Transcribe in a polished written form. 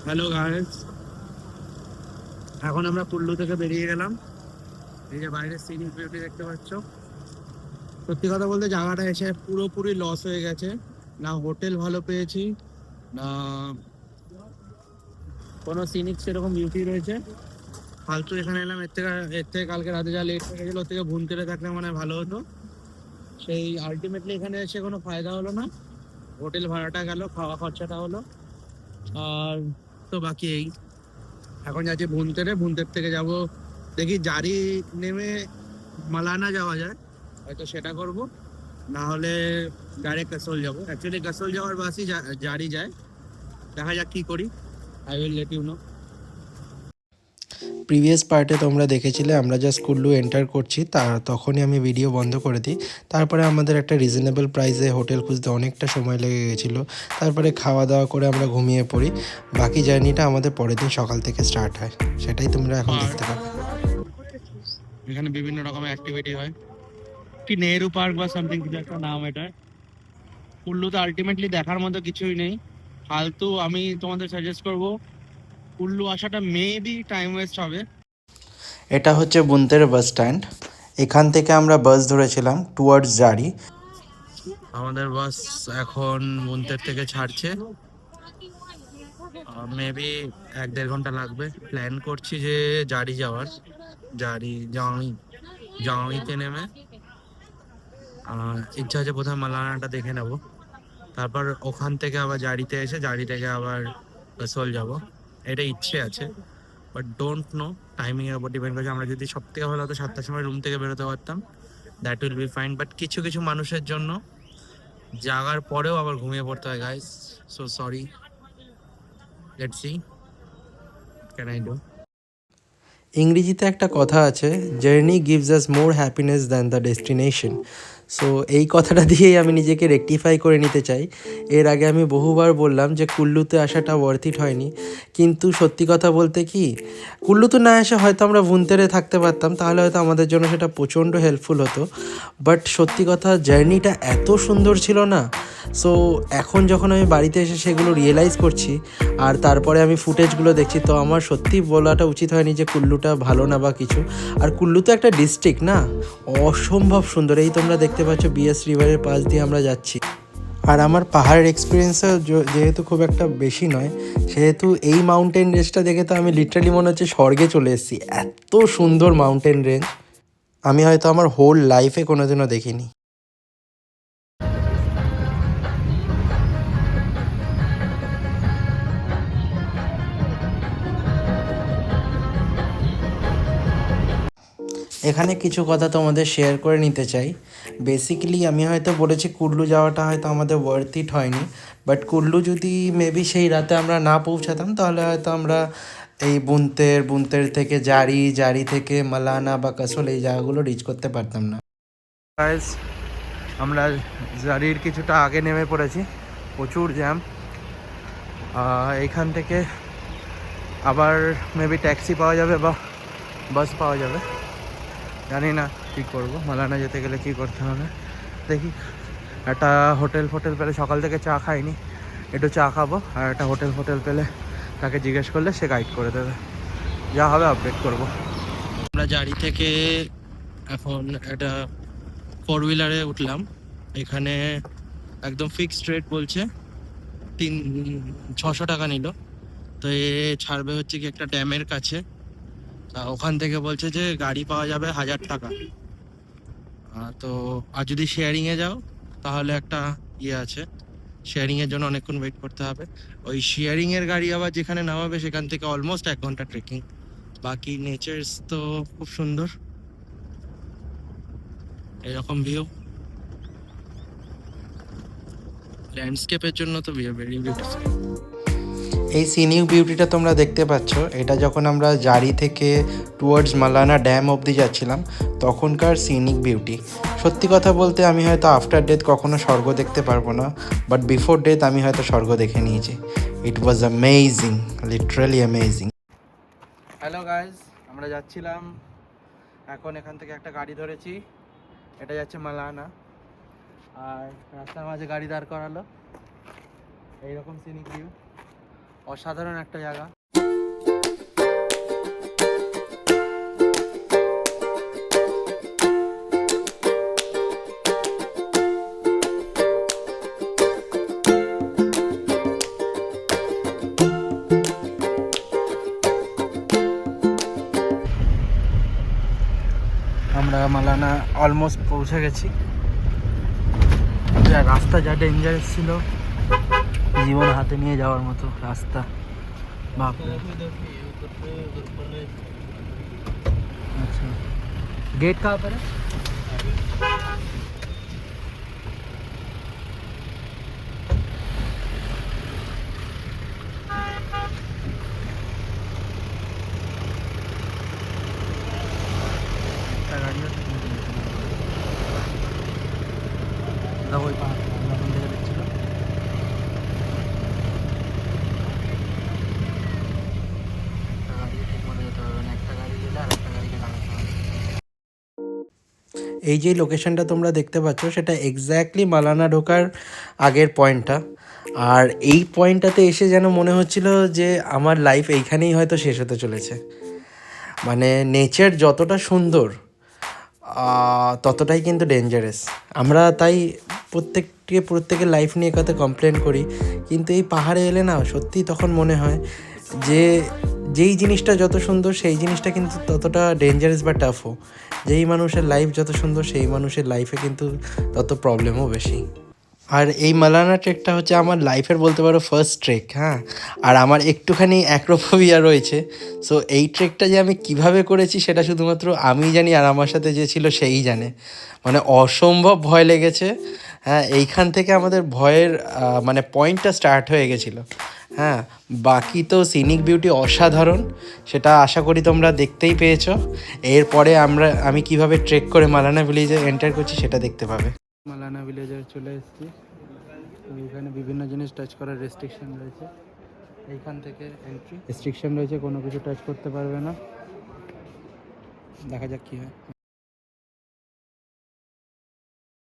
Hello guys, এখন আমরা কুল্লু থেকে বেরিয়ে গেলাম। এই যে বাইরের সিনিক বিউটি দেখতে পাচ্ছ। সত্যি কথা বলতে জায়গাটা এসে পুরোপুরি লস হয়ে গেছে। না হোটেল ভালো পেয়েছি, না কোনো সিনিক সেরকম বিউটি রয়েছে। ফালতু এখানে এলাম। এর থেকে কালকে রাতে যা লেট হয়ে গেছিল, ওর থেকে ভুনতেরে থাকলে মানে ভালো হতো। সেই আলটিমেটলি এখানে এসে কোনো ফায়দা হলো না। হোটেল ভাড়াটা গেল, খাওয়া খরচাটা হলো। আর তো বাকি এই, এখন যাচ্ছি ভুনতেরে। ভুনতের থেকে যাব, দেখি জারি নেমে মালানা যাওয়া যায়, হয়তো সেটা করব। না হলে ডাইরেক্ট কাসোল যাবো। অ্যাকচুয়ালি কাসোল যাওয়ার বাসই জারি যায়। দেখা যাক কি করি। I will let you know. Previous পার্টে তোমরা দেখেছিলে আমরা জাস্ট কুল্লু এন্টার করছি, তখনই আমি ভিডিও বন্ধ করে দিই। তারপরে আমাদের একটা রিজনেবল প্রাইসে হোটেল খুঁজতে অনেকটা সময় লেগে গেছিলো। তারপরে খাওয়া দাওয়া করে আমরা ঘুমিয়ে পড়ি। বাকি জার্নিটা আমাদের পরের দিন সকাল থেকে স্টার্ট হয়, সেটাই তোমরা এখন দেখতে পাবে। এখানে বিভিন্ন রকমের অ্যাক্টিভিটি হয়। কি নেহেরু পার্ক বা সামথিং কিছু একটা নাম এটা। কুল্লুতে আলটিমেটলি দেখার মতো কিছুই নেই। ফালতু আমি তোমাদের সাজেস্ট করব, কুল্লু আসাটা মেবি টাইম ওয়েস্ট হবে। এটা হচ্ছে বুনতের বাস স্ট্যান্ড। এখান থেকে আমরা বাস ধরেছিলাম টুয়ার্ডস জারি। আমাদের বাস এখন মন্তের থেকে ছাড়ছে। মেবি 1-1.5 ঘন্টা লাগবে। প্ল্যান করছি যে জারি যাওয়ার, জারি জাউইতে নেমে ইচ্ছা আছে প্রথমে মালানাটা দেখে নেব। তারপর ওখান থেকে আবার জারিতে এসে জারি থেকে আবার কাসোল যাব। এটা ইচ্ছে আছে, বাট ডোন্ট নো। টাইমিং এর উপর ডিপেন্ড করছে। আমরা যদি সব থেকে ভালো হতো 7টার সময় রুম থেকে বেরোতে পারতাম, that will be fine. But কিছু কিছু মানুষের জন্য জাগার পরেও আবার ঘুমিয়ে পড়তে হয় guys. So sorry, let's see can I do. ইংরেজিতে একটা কথা আছে, journey gives us more happiness than the destination. So এই কথাটা দিয়েই আমি নিজেকে রেকটিফাই করে নিতে চাই। এর আগে আমি বহুবার বললাম যে কুল্লুতে আসাটা ওয়ার্থ ইট হয়নি, কিন্তু সত্যি কথা বলতে কি, কুল্লুতে না এসে হয়তো আমরা ভুনতেরে থাকতে পারতাম, তাহলে হয়তো আমাদের জন্য সেটা প্রচণ্ড হেল্পফুল হতো। বাট সত্যি কথা, জার্নিটা এত সুন্দর ছিল না। সো এখন যখন আমি বাড়িতে এসে সেগুলো রিয়েলাইজ করছি আর তারপরে আমি ফুটেজগুলো দেখছি, তো আমার সত্যি বলাটা উচিত হয়নি যে কুল্লুটা ভালো না বা কিছু। আর কুল্লু তো একটা ডিস্ট্রিক্ট না, অসম্ভব সুন্দর। এই তোমরা দেখতে পাচ্ছ বিএস রিভারের পাশ দিয়ে আমরা যাচ্ছি। আর আমার পাহাড়ের এক্সপিরিয়েন্সও যেহেতু খুব একটা বেশি নয়, সেহেতু এই মাউন্টেন রেঞ্জটা দেখে তো আমি লিটারালি মনে হচ্ছে স্বর্গে চলে এসেছি। এত সুন্দর মাউন্টেন রেঞ্জ আমি হয়তো আমার হোল লাইফে কোনোদিনও দেখিনি। এখানে কিছু কথা তোমাদের শেয়ার করে নিতে চাই। বেসিক্যালি আমি হয়তো বলেছি কুল্লু যাওয়াটা হয়তো আমাদের ওয়ার্থ ইট হয়নি, বাট কুল্লু যদি মেবি সেই রাতে আমরা না পৌঁছাতাম, তাহলে হয়তো আমরা এই বুনতের থেকে জারি থেকে মালানা বা কাসল এই জায়গাগুলো রিচ করতে পারতাম না। গাইস, আমরা জারির কিছুটা আগে নেমে পড়েছি। প্রচুর জ্যাম। এইখান থেকে আবার মেবি ট্যাক্সি পাওয়া যাবে বা বাস পাওয়া যাবে, জানি না কী করবো। মালানা যেতে গেলে কী করতে হবে দেখি। একটা হোটেল পেলে, সকাল থেকে চা খাইনি, একটু চা খাবো। আর একটা হোটেল পেলে তাকে জিজ্ঞেস করলে সে গাইড করে দেবে। যা হবে আপডেট করব। আমরা জারি থেকে এখন একটা 4 হুইলারে উঠলাম। এখানে একদম ফিক্সড রেট বলছে, 600 টাকা নিল। তো এ ছাড়বে হচ্ছে কি একটা ড্যামের কাছে। ওখান থেকে বলছে যে গাড়ি পাওয়া যাবে 1000 টাকা। তো আর যদি শেয়ারিংয়ে যাও তাহলে একটা ইয়ে আছে, শেয়ারিংয়ের জন্য অনেকক্ষণ ওয়েট করতে হবে। ওই শেয়ারিংয়ের গাড়ি আবার যেখানে নামাবে সেখান থেকে অলমোস্ট 1 ঘন্টা ট্রেকিং। বাকি নেচার্স তো খুব সুন্দর, এরকম ভিউ ল্যান্ডস্কেপের জন্য তো ভেরি বিউটিফুল। এই সিনিক বিউটিটা তোমরা দেখতে পাচ্ছ, এটা যখন আমরা জারি থেকে টুয়ার্ডস মালানা ড্যাম অবধি যাচ্ছিলাম তখনকার সিনিক বিউটি। সত্যি কথা বলতে আমি হয়তো আফটার ডেথ কখনো স্বর্গ দেখতে পারবো না, বাট বিফোর ডেথ আমি হয়তো স্বর্গ দেখে নিয়েছি। It was amazing, literally amazing. Hello guys, আমরা যাচ্ছিলাম। এখন এখান থেকে একটা গাড়ি ধরেছি, এটা যাচ্ছে মালানা। আর রাস্তার মাঝে গাড়ি দাঁড় করালো, এইরকম সিনিক ভিউ, অসাধারণ একটা জায়গা। আমরা মালানা অলমোস্ট পৌঁছে গেছি। রাস্তা যা ডেঞ্জারাস ছিল, জীবন হাতে নিয়ে যাওয়ার মতো রাস্তা, বাপরে। আচ্ছা, गेट कहाँ पर है? वही पास देखছিলাম। এই যে লোকেশনটা তোমরা দেখতে পাচ্ছ সেটা এক্স্যাক্টলি মালানা ঢোকার আগের পয়েন্টটা। আর এই পয়েন্টটাতে এসে যেন মনে হচ্ছিল যে আমার লাইফ এইখানেই হয়তো শেষ হতে চলেছে। মানে নেচার যতটা সুন্দর ততটাই কিন্তু ডেঞ্জারাস। আমরা তাই প্রত্যেকের লাইফ নিয়ে কথা কমপ্লেন করি, কিন্তু এই পাহাড়ে এলে না সত্যি তখন মনে হয় যে যেই জিনিসটা যত সুন্দর সেই জিনিসটা কিন্তু ততটা ডেঞ্জারাস বা টাফও। যেই মানুষের লাইফ যত সুন্দর সেই মানুষের লাইফে কিন্তু তত প্রবলেমও বেশি। আর এই মালানা ট্রেকটা হচ্ছে আমার লাইফের বলতে পারো ফার্স্ট ট্রেক, হ্যাঁ। আর আমার একটুখানি অ্যাক্রোফোবিয়া রয়েছে। সো এই ট্রেকটা যে আমি কিভাবে করেছি সেটা শুধুমাত্র আমি জানি, আর আমার সাথে যে ছিল সেই জানে। মানে অসম্ভব ভয় লেগেছে, হ্যাঁ। এইখান থেকে আমাদের ভয়ের মানে পয়েন্টটা স্টার্ট হয়ে গেছিলো, হ্যাঁ। বাকি তো সিনিক বিউটি অসাধারণ, সেটা আশা করি তোমরা দেখতেই পেয়েছো। এরপরে আমি কিভাবে ট্রেক করে মালানা ভিলেজে এন্টার করছি সেটা দেখতে পাবে। মালানা ভিলেজে চলে এসেছি। তো এখানে বিভিন্ন জিনিস টাচ করার রেস্ট্রিকশন রয়েছে। এইখান থেকে এন্ট্রি রেস্ট্রিকশন রয়েছে, কোনো কিছু টাচ করতে পারবে না। দেখা যাক কী হয়।